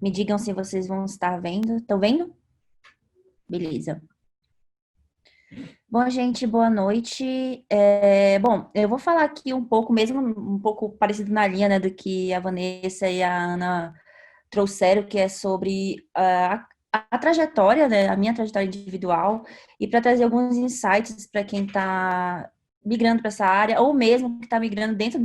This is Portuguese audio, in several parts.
Me digam se vocês vão estar vendo. Estão vendo? Beleza. Bom, gente, boa noite. Bom, eu vou falar aqui um pouco, mesmo um pouco parecido na linha, né, do que a Vanessa e a Ana trouxeram, que é sobre a trajetória, né, a minha trajetória individual, e para trazer alguns insights para quem está migrando para essa área, ou mesmo que está migrando dentro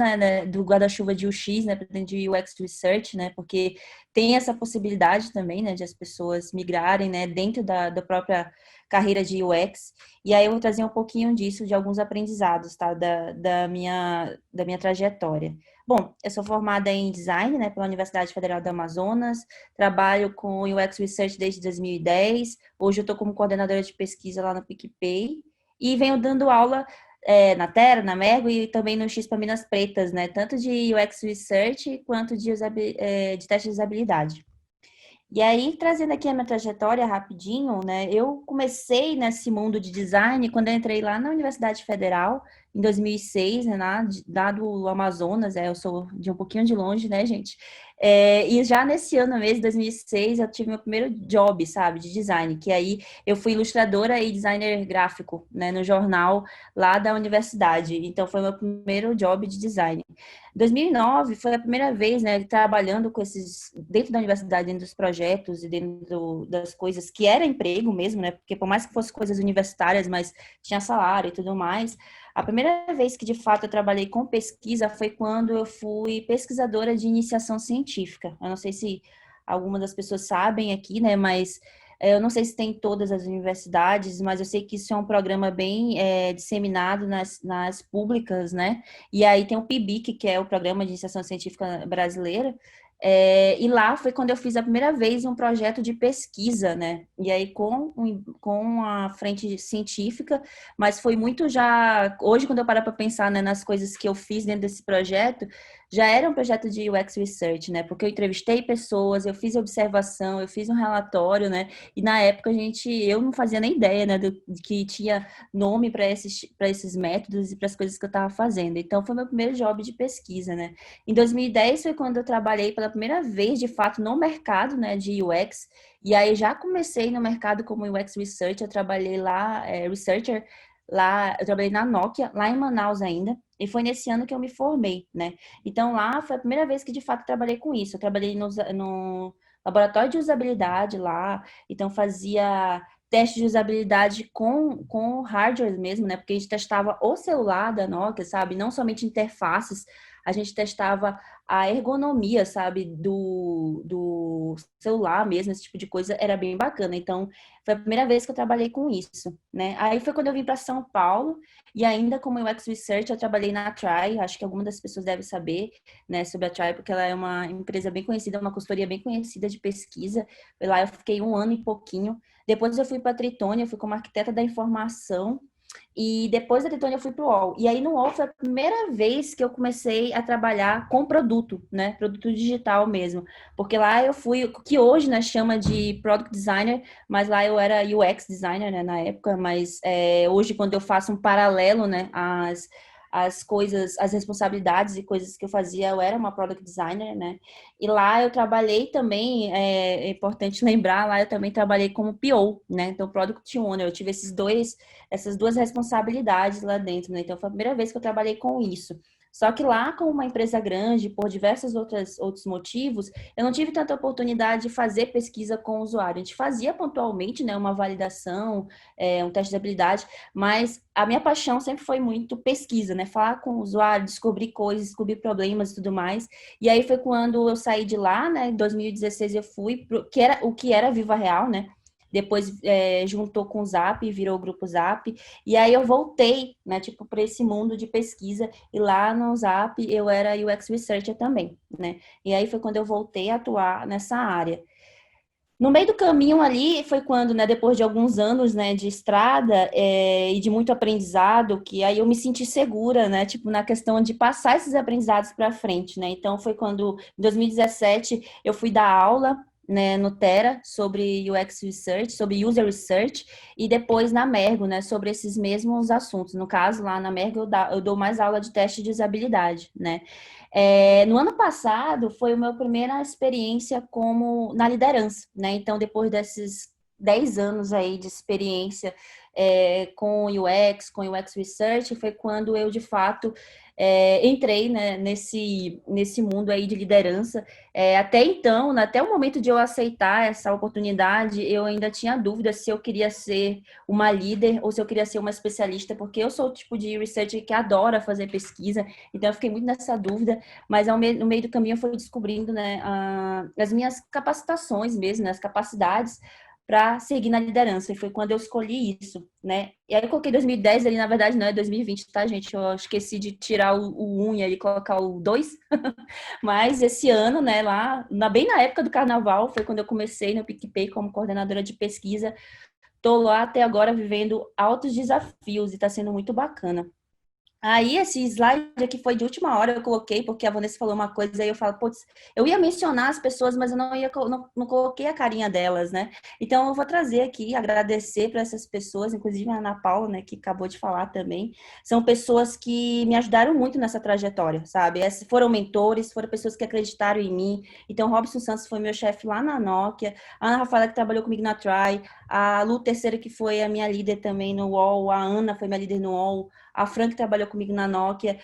do guarda-chuva de UX, né, dentro de UX Research, né, porque tem essa possibilidade também, né, de as pessoas migrarem, né, dentro da própria carreira de UX. E aí eu vou trazer um pouquinho disso, de alguns aprendizados, tá, da minha trajetória. Bom, eu sou formada em design, né, pela Universidade Federal do Amazonas, trabalho com UX Research desde 2010, hoje eu estou como coordenadora de pesquisa lá no PicPay, e venho dando aula na Terra, na Mergo e também no X para Minas Pretas, né, tanto de UX Research quanto de teste de usabilidade. E aí, trazendo aqui a minha trajetória rapidinho, né? Eu comecei nesse mundo de design quando eu entrei lá na Universidade Federal, em 2006, né? Lá do Amazonas, eu sou de um pouquinho de longe, né, gente? E já nesse ano mesmo, 2006, eu tive meu primeiro job, sabe, de design, que aí eu fui ilustradora e designer gráfico, né, no jornal lá da universidade. Então, foi meu primeiro job de design. 2009 foi a primeira vez, né, trabalhando com esses dentro da universidade, dentro dos projetos e das coisas que era emprego mesmo, né? Porque por mais que fosse coisas universitárias, mas tinha salário e tudo mais. A primeira vez que de fato eu trabalhei com pesquisa foi quando eu fui pesquisadora de iniciação científica. Eu não sei se algumas das pessoas sabem aqui, né, mas eu não sei se tem em todas as universidades, mas eu sei que isso é um programa bem disseminado nas públicas, né? E aí tem o PIBIC, que é o Programa de Iniciação Científica Brasileira. E lá foi quando eu fiz a primeira vez um projeto de pesquisa, né? E aí com a frente científica, mas foi muito já. Hoje, quando eu paro para pensar, né, nas coisas que eu fiz dentro desse projeto, já era um projeto de UX Research, né? Porque eu entrevistei pessoas, eu fiz observação, eu fiz um relatório, né? E na época eu não fazia nem ideia, né, de que tinha nome para esses métodos e para as coisas que eu estava fazendo. Então, foi meu primeiro job de pesquisa, né? Em 2010 foi quando eu trabalhei pela primeira vez, de fato, no mercado, né, de UX. E aí já comecei no mercado como UX Researcher, eu trabalhei lá, Researcher, lá, eu trabalhei na Nokia, lá em Manaus ainda. E foi nesse ano que eu me formei, né? Então, lá foi a primeira vez que, de fato, trabalhei com isso. Eu trabalhei no laboratório de usabilidade lá, então fazia teste de usabilidade com hardware mesmo, né? Porque a gente testava o celular da Nokia, sabe? Não somente interfaces, a gente testava a ergonomia, sabe? Do celular mesmo, esse tipo de coisa, era bem bacana. Então, foi a primeira vez que eu trabalhei com isso, né? Aí foi quando eu vim para São Paulo, e ainda como UX Research, eu trabalhei na Try, acho que algumas das pessoas devem saber, né, sobre a Try, porque ela é uma empresa bem conhecida, uma consultoria bem conhecida de pesquisa. Lá eu fiquei um ano e pouquinho. Depois eu fui para a Tritônia, eu fui como arquiteta da informação. E depois da Tritônia eu fui para o UOL. E aí no UOL foi a primeira vez que eu comecei a trabalhar com produto, né? Produto digital mesmo. Porque lá eu fui, que hoje, né, chama de Product Designer, mas lá eu era UX Designer, né, na época. Mas hoje, quando eu faço um paralelo, né, as coisas, as responsabilidades e coisas que eu fazia, eu era uma Product Designer, né? E lá eu trabalhei também, é importante lembrar, lá eu também trabalhei como PO, né? Então, Product Owner, eu tive essas duas responsabilidades lá dentro, né? Então, foi a primeira vez que eu trabalhei com isso. Só que lá, como uma empresa grande, por diversos outros motivos, eu não tive tanta oportunidade de fazer pesquisa com o usuário. A gente fazia pontualmente, né, uma validação, um teste de habilidade, mas a minha paixão sempre foi muito pesquisa, né? Falar com o usuário, descobrir coisas, descobrir problemas e tudo mais. E aí foi quando eu saí de lá, né? Em 2016 eu fui o que era Viva Real, né? Depois juntou com o Zap, virou o grupo Zap. E aí eu voltei, né, tipo, para esse mundo de pesquisa. E lá no Zap eu era UX Researcher também, né? E aí foi quando eu voltei a atuar nessa área. No meio do caminho ali foi quando, né, depois de alguns anos, né, de estrada e de muito aprendizado, que aí eu me senti segura, né, tipo, na questão de passar esses aprendizados para frente, né. Então foi quando, em 2017, eu fui dar aula né, no Terra, sobre UX Research, sobre User Research, e depois na Mergo, né, sobre esses mesmos assuntos. No caso, lá na Mergo, eu dou mais aula de teste de usabilidade, né. No ano passado, foi a minha primeira experiência como na liderança, né, então depois desses 10 anos aí de experiência com com UX Research, foi quando eu, de fato, entrei, né, nesse mundo aí de liderança. Até então, né, até o momento de eu aceitar essa oportunidade, eu ainda tinha dúvida se eu queria ser uma líder ou se eu queria ser uma especialista, porque eu sou o tipo de researcher que adora fazer pesquisa, então eu fiquei muito nessa dúvida, mas no meio do caminho eu fui descobrindo, né, as minhas capacitações mesmo, né, as capacidades para seguir na liderança, e foi quando eu escolhi isso, né? E aí eu coloquei 2010 ali, na verdade não é 2020, tá, gente? Eu esqueci de tirar o 1 e aí colocar o 2, mas esse ano, né, bem na época do carnaval, foi quando eu comecei no PicPay como coordenadora de pesquisa. Tô lá até agora vivendo altos desafios e tá sendo muito bacana. Aí, esse slide aqui foi de última hora, eu coloquei, porque a Vanessa falou uma coisa, aí eu falo, putz, eu ia mencionar as pessoas, mas eu não coloquei a carinha delas, né? Então, eu vou trazer aqui, agradecer para essas pessoas, inclusive a Ana Paula, né, que acabou de falar também. São pessoas que me ajudaram muito nessa trajetória, sabe? Foram mentores, foram pessoas que acreditaram em mim. Então, Robson Santos foi meu chefe lá na Nokia, a Ana Rafaela, que trabalhou comigo na Try, a Lu Terceira, que foi a minha líder também no UOL, a Ana foi minha líder no UOL, a Fran, que trabalhou comigo na Nokia,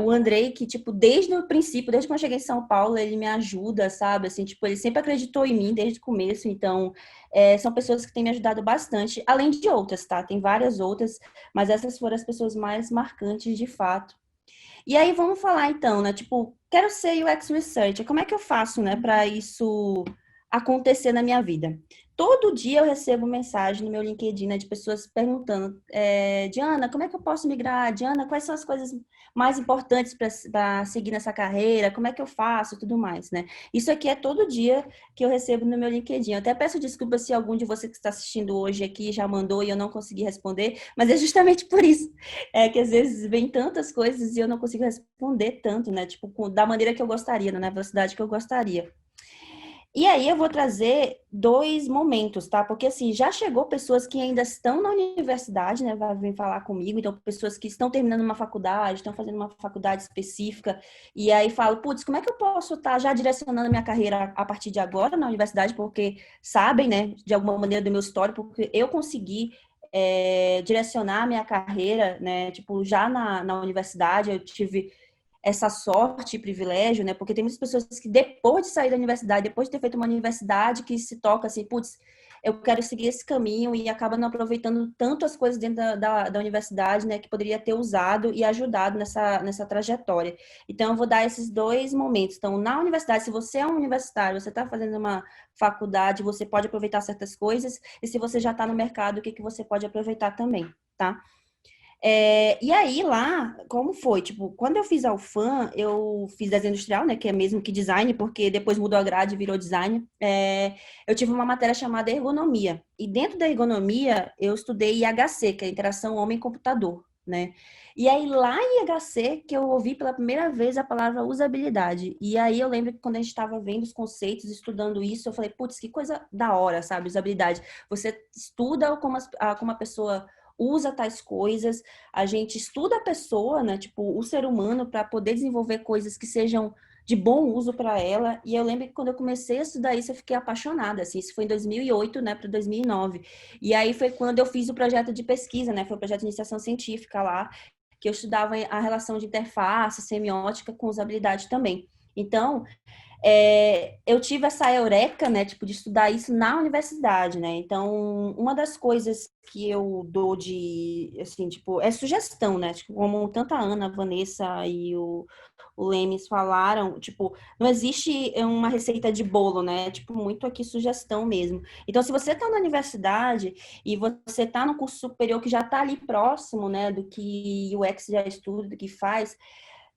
o Andrei, que, tipo, desde o princípio, desde quando eu cheguei em São Paulo, ele me ajuda, sabe? Assim, tipo, ele sempre acreditou em mim desde o começo, então, são pessoas que têm me ajudado bastante, além de outras, tá? Tem várias outras, mas essas foram as pessoas mais marcantes, de fato. E aí, vamos falar, então, né? Tipo, quero ser UX Researcher, como é que eu faço, né, para isso acontecer na minha vida? Todo dia eu recebo mensagem no meu LinkedIn, né, de pessoas perguntando, Diana, como é que eu posso migrar? Diana, quais são as coisas mais importantes para seguir nessa carreira? Como é que eu faço? Tudo mais, né? Isso aqui é todo dia que eu recebo no meu LinkedIn. Eu até peço desculpa se algum de vocês que está assistindo hoje aqui já mandou e eu não consegui responder, mas é justamente por isso. Que às vezes vem tantas coisas e eu não consigo responder tanto, né? Tipo, da maneira que eu gostaria, na velocidade que eu gostaria. E aí eu vou trazer dois momentos, tá? Porque assim, já chegou pessoas que ainda estão na universidade, né? Vai vir falar comigo, então pessoas que estão terminando uma faculdade, estão fazendo uma faculdade específica, e aí falo, putz, como é que eu posso estar já direcionando a minha carreira a partir de agora na universidade? Porque sabem, né, de alguma maneira do meu histórico, porque eu consegui direcionar a minha carreira, né? Tipo, já na universidade eu tive essa sorte e privilégio, né? Porque tem muitas pessoas que depois de sair da universidade, depois de ter feito uma universidade, que se toca assim, putz, eu quero seguir esse caminho e acaba não aproveitando tanto as coisas dentro da universidade, né? Que poderia ter usado e ajudado nessa trajetória. Então, eu vou dar esses dois momentos. Então, na universidade, se você é um universitário, você está fazendo uma faculdade, você pode aproveitar certas coisas, e se você já está no mercado, o que você pode aproveitar também, tá? E aí lá, como foi? Tipo, quando eu fiz a UFAM, eu fiz desenho industrial, né? Que é mesmo que design, porque depois mudou a grade e virou design. Eu tive uma matéria chamada ergonomia. E dentro da ergonomia, eu estudei IHC, que é interação homem-computador, né? E aí lá em IHC que eu ouvi pela primeira vez a palavra usabilidade. E aí eu lembro que quando a gente estava vendo os conceitos, estudando isso, eu falei, putz, que coisa da hora, sabe? Usabilidade. Você estuda como a pessoa usa tais coisas, a gente estuda a pessoa, né, tipo, o ser humano, para poder desenvolver coisas que sejam de bom uso para ela. E eu lembro que quando eu comecei a estudar isso, eu fiquei apaixonada, assim, isso foi em 2008, né, para 2009. E aí foi quando eu fiz o projeto de pesquisa, né, foi o projeto de iniciação científica lá, que eu estudava a relação de interface, semiótica com usabilidade também. Então, eu tive essa eureka, né, tipo, de estudar isso na universidade, né? Então, uma das coisas que eu dou de, assim, tipo, é sugestão, né? Tipo, como tanto a Ana, a Vanessa e o Lemes falaram, tipo, não existe uma receita de bolo, né? Tipo, muito aqui sugestão mesmo. Então, se você está na universidade e você está no curso superior que já está ali próximo, né, do que o UX já estuda, do que faz,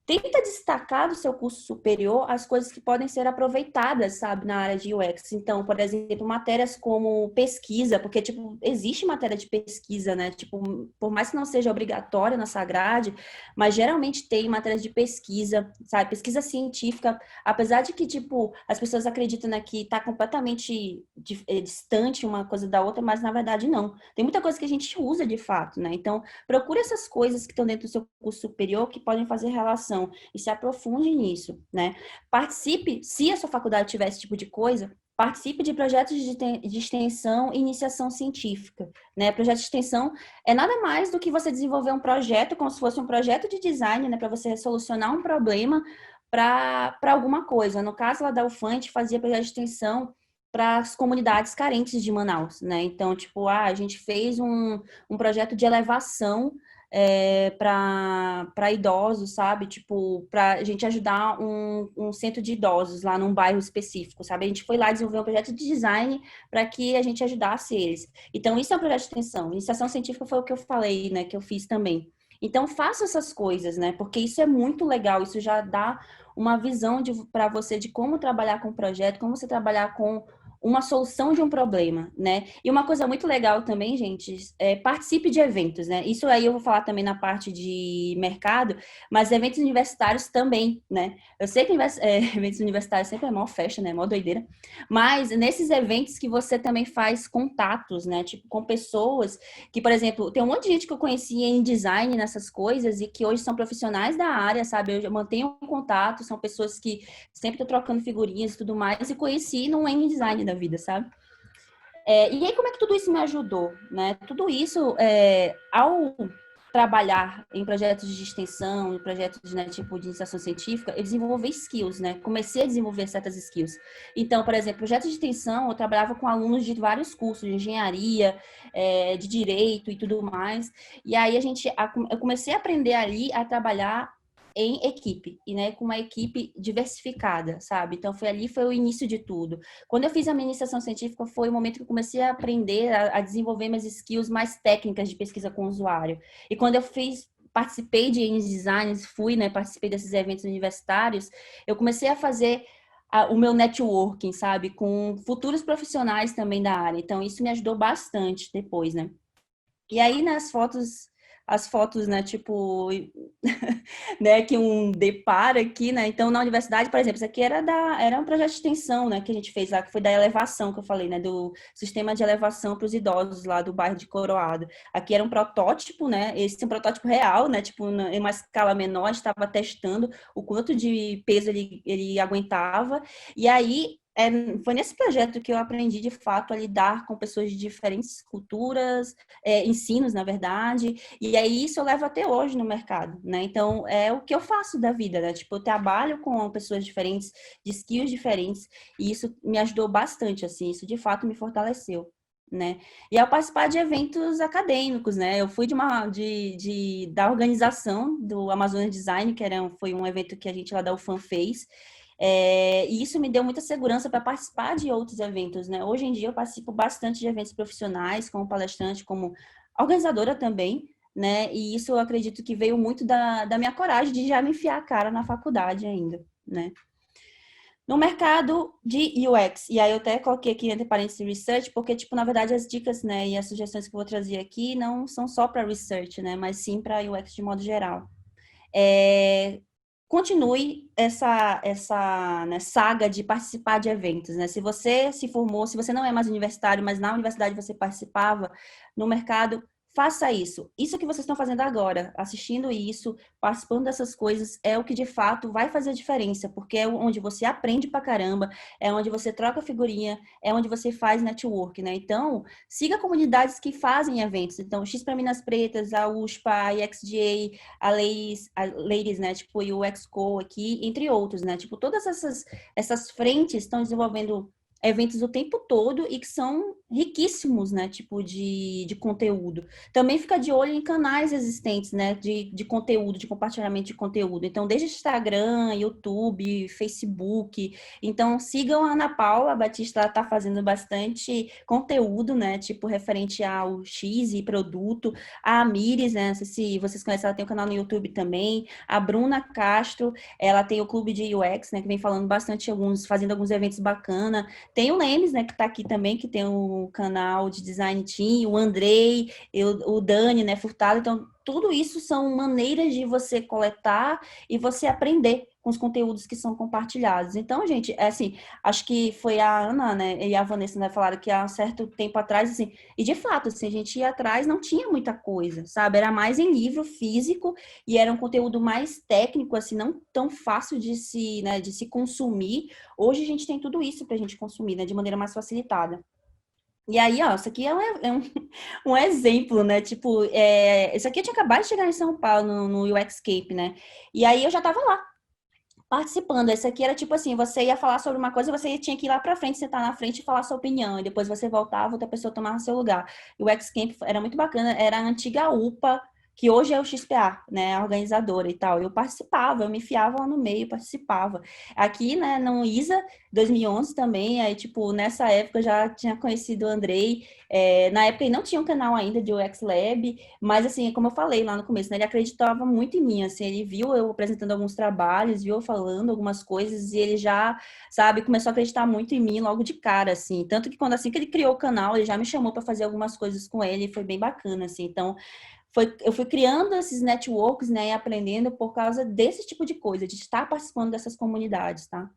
tenta destacar do seu curso superior as coisas que podem ser aproveitadas, sabe, na área de UX. Então, por exemplo, matérias como pesquisa, porque, tipo, existe matéria de pesquisa, né? Tipo, por mais que não seja obrigatória nessa grade, mas geralmente tem matérias de pesquisa, sabe? Pesquisa científica, apesar de que, tipo, as pessoas acreditam, né, que tá completamente distante uma coisa da outra, mas na verdade não. Tem muita coisa que a gente usa de fato, né? Então, procure essas coisas que estão dentro do seu curso superior que podem fazer relação e se aprofunde nisso, né? Participe, se a sua faculdade tiver esse tipo de coisa, participe de projetos de extensão e iniciação científica, né? Projeto de extensão é nada mais do que você desenvolver um projeto como se fosse um projeto de design, né? Para você solucionar um problema para alguma coisa. No caso lá da UFAM, a gente fazia projeto de extensão para as comunidades carentes de Manaus, né? Então, tipo, a gente fez um projeto de elevação para idosos, sabe? Tipo, para a gente ajudar um centro de idosos lá num bairro específico, sabe? A gente foi lá desenvolver um projeto de design para que a gente ajudasse eles. Então, isso é um projeto de extensão. Iniciação científica foi o que eu falei, né? Que eu fiz também. Então, faça essas coisas, né? Porque isso é muito legal, isso já dá uma visão para você de como trabalhar com o projeto, como você trabalhar com uma solução de um problema, né? E uma coisa muito legal também, gente, participe de eventos, né? Isso aí eu vou falar também na parte de mercado, mas eventos universitários também, né? Eu sei que eventos universitários sempre é mó festa, né? Mó doideira. Mas nesses eventos que você também faz contatos, né? Tipo, com pessoas que, por exemplo, tem um monte de gente que eu conheci em design nessas coisas e que hoje são profissionais da área, sabe? Eu mantenho um contato, são pessoas que sempre tô trocando figurinhas e tudo mais, e conheci no M-Design da vida, sabe? E aí, como é que tudo isso me ajudou, né? Tudo isso, ao trabalhar em projetos de extensão, em projetos, né, tipo de iniciação científica, eu desenvolvi skills, né? Comecei a desenvolver certas skills. Então, por exemplo, projetos de extensão, eu trabalhava com alunos de vários cursos, de engenharia, de direito e tudo mais. E aí eu comecei a aprender ali a trabalhar em equipe, e né, com uma equipe diversificada, sabe? Então, foi o início de tudo. Quando eu fiz a administração científica, foi o momento que eu comecei a aprender a desenvolver minhas skills mais técnicas de pesquisa com o usuário. E quando eu participei de designs, fui, né, participei desses eventos universitários, eu comecei a fazer o meu networking, sabe, com futuros profissionais também da área. Então, isso me ajudou bastante depois, né? E aí, as fotos, né, tipo, né, que um depara aqui, né? Então, na universidade, por exemplo, isso aqui era um projeto de extensão, né, que a gente fez lá, que foi da elevação, que eu falei, né, do sistema de elevação para os idosos lá do bairro de Coroado. Aqui era um protótipo, né? Esse é um protótipo real, né? Tipo, em uma escala menor, a gente estava testando o quanto de peso ele aguentava. E aí, foi nesse projeto que eu aprendi, de fato, a lidar com pessoas de diferentes culturas, ensinos, na verdade, e aí isso eu levo até hoje no mercado, né? Então, é o que eu faço da vida, né? Tipo, eu trabalho com pessoas diferentes, de skills diferentes, e isso me ajudou bastante, assim, isso de fato me fortaleceu, né? E ao participar de eventos acadêmicos, né? Eu fui da organização do Amazônia Design, foi um evento que a gente lá da UFAM fez, e isso me deu muita segurança para participar de outros eventos, né? Hoje em dia eu participo bastante de eventos profissionais, como palestrante, como organizadora também, né? E isso eu acredito que veio muito da minha coragem de já me enfiar a cara na faculdade ainda, né? No mercado de UX, e aí eu até coloquei aqui entre parênteses research, porque, tipo, na verdade, as dicas, né, e as sugestões que eu vou trazer aqui não são só para research, né, mas sim para UX de modo geral. É, continue essa né, saga de participar de eventos, né? Se você se formou, se você não é mais universitário, mas na universidade você participava, no mercado, faça isso. Isso que vocês estão fazendo agora, assistindo isso, participando dessas coisas, é o que de fato vai fazer a diferença, porque é onde você aprende pra caramba, é onde você troca figurinha, é onde você faz network, né? Então, siga comunidades que fazem eventos. Então, X para Minas Pretas, a USPA, a IXDA, a Ladies, né, tipo, e o Exco aqui, entre outros, né, tipo, todas essas frentes estão desenvolvendo eventos o tempo todo e que são riquíssimos, né, tipo de conteúdo. Também fica de olho em canais existentes, né, de conteúdo, de compartilhamento de conteúdo. Então, desde Instagram, YouTube, Facebook. Então, sigam a Ana Paula Batista, ela tá fazendo bastante conteúdo, né, tipo referente ao X e produto. A Mires, né, não sei se vocês conhecem, ela tem um canal no YouTube também. A Bruna Castro, ela tem o Clube de UX, né, que vem falando bastante, fazendo alguns eventos bacanas. Tem o Lemes, né, que está aqui também, que tem o canal de Design Team, o Andrei, o Dani, né, Furtado. Então, tudo isso são maneiras de você coletar e você aprender com os conteúdos que são compartilhados. Então, gente, é assim, acho que foi a Ana, né, e a Vanessa, né, falaram que há um certo tempo atrás, assim, e de fato, assim, a gente ia atrás, não tinha muita coisa, sabe? Era mais em livro físico e era um conteúdo mais técnico, assim, não tão fácil de se, né, de se consumir. Hoje a gente tem tudo isso para a gente consumir, né, de maneira mais facilitada. E aí, ó, isso aqui é um exemplo, né? Tipo, isso aqui eu tinha acabado de chegar em São Paulo, no UX Cape, né? E aí eu já tava lá, participando. Esse aqui era tipo assim, você ia falar sobre uma coisa, você tinha que ir lá pra frente, sentar na frente e falar sua opinião. E depois você voltava, outra pessoa tomava seu lugar. E o X-Camp era muito bacana, era a antiga UPA, que hoje é o XPA, né, a organizadora e tal. Eu participava, eu me enfiava lá no meio, participava. Aqui, né, no ISA 2011 também, aí, tipo, nessa época eu já tinha conhecido o Andrei. Na época ele não tinha um canal ainda de UX Lab, mas, assim, como eu falei lá no começo, né, ele acreditava muito em mim, assim, ele viu eu apresentando alguns trabalhos, viu eu falando algumas coisas, e ele já, sabe, começou a acreditar muito em mim logo de cara, assim. Tanto que quando, assim que ele criou o canal, ele já me chamou para fazer algumas coisas com ele, e foi bem bacana, assim. Então, eu fui criando esses networks, né, e aprendendo por causa desse tipo de coisa, de estar participando dessas comunidades, tá?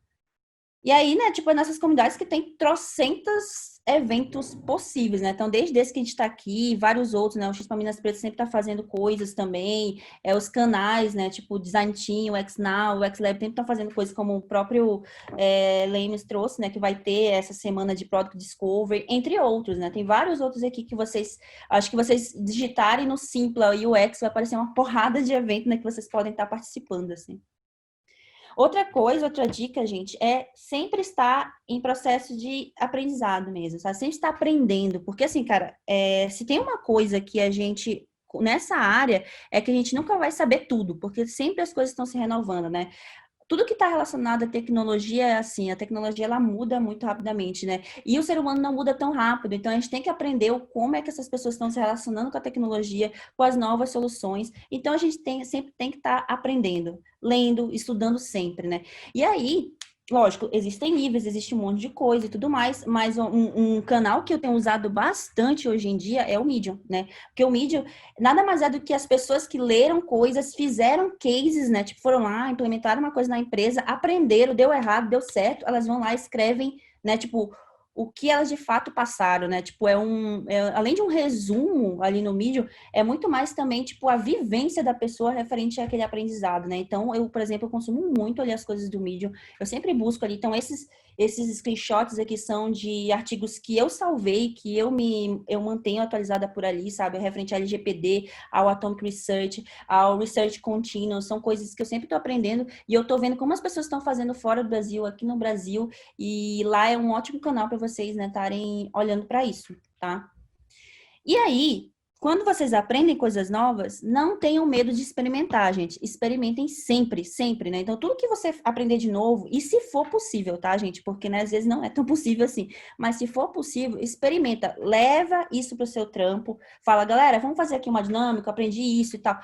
E aí, né, tipo, é nessas comunidades que tem trocentos eventos possíveis, né? Então, desde esse que a gente está aqui, vários outros, né? O X Minas Pretas sempre está fazendo coisas também, os canais, né? Tipo, o Design Team, o XNow, o XLab sempre estão fazendo coisas como o próprio Lemes trouxe, né? Que vai ter essa semana de Product Discovery, entre outros, né? Tem vários outros aqui que vocês, acho que vocês digitarem no Simpla UX, vai aparecer uma porrada de evento, né? Que vocês podem estar participando, assim. Outra coisa, outra dica, gente, é sempre estar em processo de aprendizado mesmo, sabe? Sempre estar aprendendo, porque assim, cara, se tem uma coisa que a gente nessa área é que a gente nunca vai saber tudo, porque sempre as coisas estão se renovando, né? Tudo que está relacionado à tecnologia é assim, a tecnologia ela muda muito rapidamente, né? E o ser humano não muda tão rápido, então a gente tem que aprender como é que essas pessoas estão se relacionando com a tecnologia, com as novas soluções. Então a gente sempre tem que estar aprendendo, lendo, estudando sempre, né? E aí, lógico, existem níveis, existe um monte de coisa e tudo mais, mas um canal que eu tenho usado bastante hoje em dia é o Medium, né? Porque o Medium nada mais é do que as pessoas que leram coisas, fizeram cases, né? Tipo, foram lá, implementaram uma coisa na empresa, aprenderam, deu errado, deu certo, elas vão lá e escrevem, né? Tipo, o que elas de fato passaram, né? Tipo, além de um resumo ali no Medium, é muito mais também, tipo, a vivência da pessoa referente àquele aprendizado, né? Então, eu, por exemplo, eu consumo muito ali as coisas do Medium, eu sempre busco ali, então, esses screenshots aqui são de artigos que eu salvei, que eu mantenho atualizada por ali, sabe? Referente ao LGPD, ao Atomic Research, ao Research Continuous, são coisas que eu sempre estou aprendendo e eu estou vendo como as pessoas estão fazendo fora do Brasil, aqui no Brasil, e lá é um ótimo canal para vocês, né, estarem olhando para isso, tá? E aí, quando vocês aprendem coisas novas, não tenham medo de experimentar, gente. Experimentem sempre, sempre, né? Então, tudo que você aprender de novo, e se for possível, tá, gente? Porque, né, às vezes não é tão possível assim. Mas se for possível, experimenta. Leva isso pro seu trampo. Fala, galera, vamos fazer aqui uma dinâmica, aprendi isso e tal.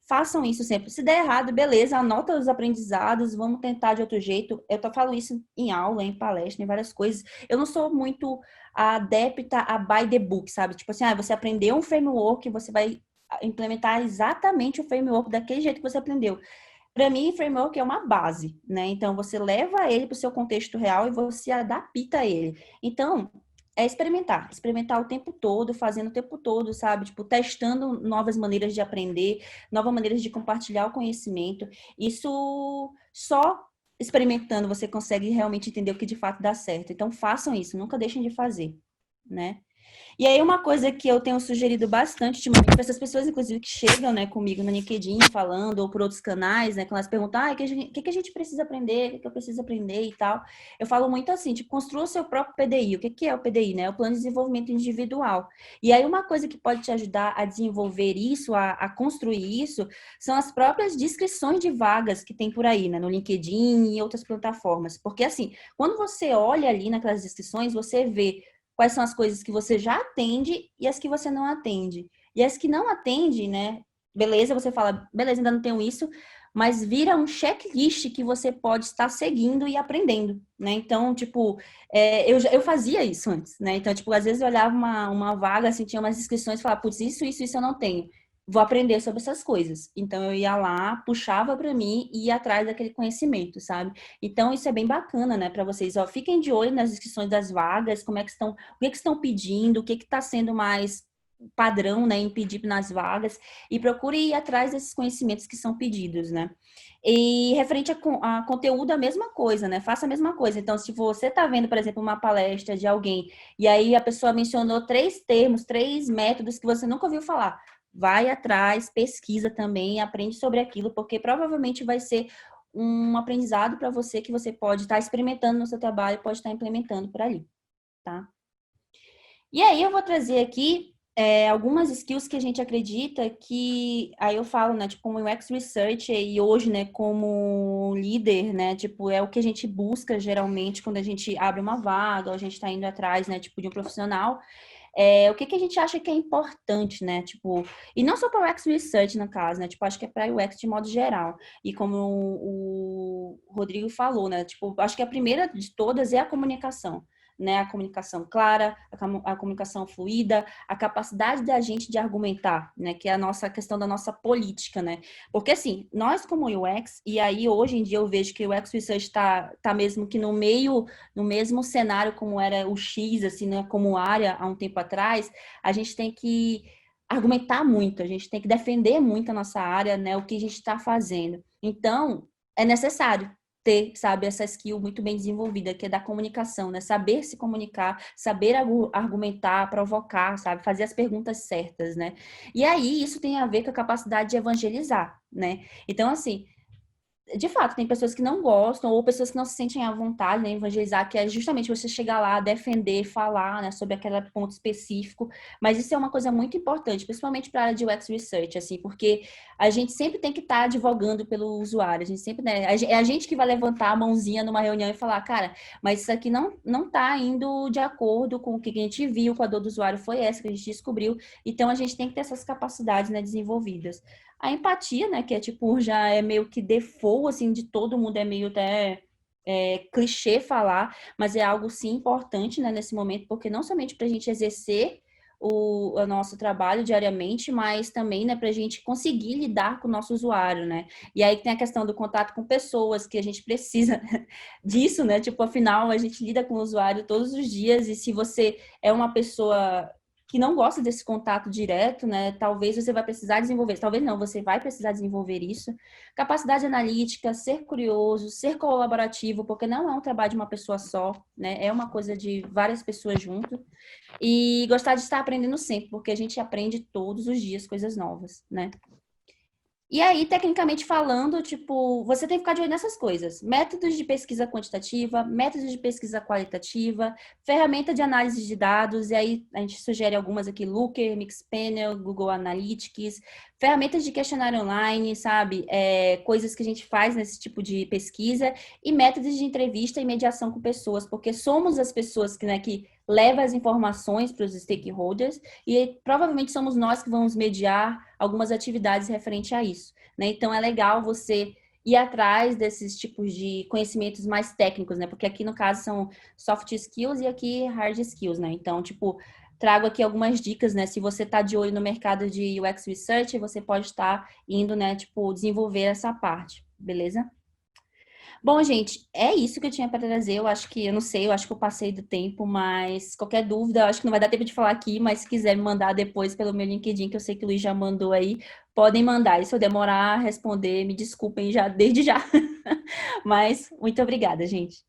Façam isso sempre. Se der errado, beleza, anota os aprendizados, vamos tentar de outro jeito. Falo isso em aula, em palestra, em várias coisas. Eu não sou muito adepta a by the book, sabe? Tipo assim, você aprendeu um framework, você vai implementar exatamente o framework daquele jeito que você aprendeu. Para mim, framework é uma base, né? Então, você leva ele para o seu contexto real e você adapta ele. Então, é experimentar. Experimentar o tempo todo, fazendo o tempo todo, sabe? Tipo, testando novas maneiras de aprender, novas maneiras de compartilhar o conhecimento. Isso só experimentando você consegue realmente entender o que de fato dá certo. Então, façam isso, nunca deixem de fazer, né? E aí, uma coisa que eu tenho sugerido bastante ultimamente para essas pessoas, inclusive, que chegam, né, comigo no LinkedIn falando, ou por outros canais, né, quando elas perguntam, o que a gente precisa aprender, o que eu preciso aprender e tal. Eu falo muito assim, tipo, construa o seu próprio PDI. O que é o PDI, né? É o Plano de Desenvolvimento Individual. E aí, uma coisa que pode te ajudar a desenvolver isso, a construir isso, são as próprias descrições de vagas que tem por aí, né, no LinkedIn e outras plataformas. Porque, assim, quando você olha ali naquelas descrições, você vê quais são as coisas que você já atende e as que você não atende. E as que não atende, né? Beleza, você fala, beleza, ainda não tenho isso, mas vira um checklist que você pode estar seguindo e aprendendo, né? Então, tipo, eu fazia isso antes, né? Então, tipo, às vezes eu olhava uma vaga, assim, tinha umas inscrições e falava, putz, isso eu não tenho. Vou aprender sobre essas coisas. Então, eu ia lá, puxava para mim e ia atrás daquele conhecimento, sabe? Então, isso é bem bacana, né, para vocês. Ó, fiquem de olho nas inscrições das vagas, como é que estão, o que estão pedindo, o que está sendo mais padrão, né, em pedir nas vagas, e procure ir atrás desses conhecimentos que são pedidos, né? E referente a conteúdo, a mesma coisa, né? Faça a mesma coisa. Então, se você está vendo, por exemplo, uma palestra de alguém, e aí a pessoa mencionou 3 termos, 3 métodos que você nunca ouviu falar, vai atrás, pesquisa também, aprende sobre aquilo, porque provavelmente vai ser um aprendizado para você que você pode estar experimentando no seu trabalho, pode estar implementando por ali, tá? E aí eu vou trazer aqui algumas skills que a gente acredita que, aí eu falo, né, tipo, como UX Research e hoje, né, como líder, né, tipo, é o que a gente busca geralmente quando a gente abre uma vaga, ou a gente está indo atrás, né, tipo, de um profissional, o que a gente acha que é importante, né? Tipo, e não só para o UX Research, no caso, né? Tipo, acho que é para o UX de modo geral. E como o Rodrigo falou, né? Tipo, acho que a primeira de todas é a comunicação. Né, a comunicação clara, a comunicação fluida, a capacidade da gente de argumentar, né, que é a nossa a questão da nossa política, né? Porque assim, nós como UX, e aí hoje em dia eu vejo que o UX Research está mesmo que no mesmo cenário como era o X, assim, né, como área há um tempo atrás, a gente tem que argumentar muito, a gente tem que defender muito a nossa área, né, o que a gente está fazendo. Então, é necessário ter, sabe, essa skill muito bem desenvolvida, que é da comunicação, né? Saber se comunicar, saber argumentar, provocar, sabe? Fazer as perguntas certas, né? E aí, isso tem a ver com a capacidade de evangelizar, né? Então, assim, de fato, tem pessoas que não gostam ou pessoas que não se sentem à vontade, né, em evangelizar, que é justamente você chegar lá, defender, falar, né, sobre aquele ponto específico. Mas isso é uma coisa muito importante, principalmente para a área de UX Research, assim, porque a gente sempre tem que estar advogando pelo usuário. A gente sempre, né, é a gente que vai levantar a mãozinha numa reunião e falar, cara, mas isso aqui não está indo de acordo com o que a gente viu, com a dor do usuário foi essa que a gente descobriu. Então, a gente tem que ter essas capacidades, né, desenvolvidas. A empatia, né, que é tipo, já é meio que default, assim, de todo mundo, é meio até clichê falar, mas é algo sim importante, né, nesse momento, porque não somente para a gente exercer o nosso trabalho diariamente, mas também, né, para a gente conseguir lidar com o nosso usuário, né? E aí tem a questão do contato com pessoas, que a gente precisa disso, né? Tipo, afinal, a gente lida com o usuário todos os dias, e se você é uma pessoa que não gosta desse contato direto, né? Talvez você vai precisar desenvolver, talvez não, você vai precisar desenvolver isso. Capacidade analítica, ser curioso, ser colaborativo, porque não é um trabalho de uma pessoa só, né? É uma coisa de várias pessoas junto. E gostar de estar aprendendo sempre, porque a gente aprende todos os dias coisas novas, né? E aí, tecnicamente falando, tipo, você tem que ficar de olho nessas coisas. Métodos de pesquisa quantitativa, métodos de pesquisa qualitativa, ferramenta de análise de dados, e aí a gente sugere algumas aqui, Looker, Mixpanel, Google Analytics, ferramentas de questionário online, sabe? Coisas que a gente faz nesse tipo de pesquisa, e métodos de entrevista e mediação com pessoas, porque somos as pessoas que, né, que levam as informações para os stakeholders, e provavelmente somos nós que vamos mediar algumas atividades referente a isso, né? Então é legal você ir atrás desses tipos de conhecimentos mais técnicos, né? Porque aqui no caso são soft skills e aqui hard skills, né? Então, tipo, trago aqui algumas dicas, né? Se você está de olho no mercado de UX Research, você pode estar indo, né, tipo, desenvolver essa parte, beleza? Bom, gente, é isso que eu tinha para trazer. Eu acho que, eu não sei, eu acho que eu passei do tempo, mas qualquer dúvida, eu acho que não vai dar tempo de falar aqui, mas se quiser me mandar depois pelo meu LinkedIn, que eu sei que o Luiz já mandou aí, podem mandar. E se eu demorar a responder, me desculpem já, desde já. Mas muito obrigada, gente.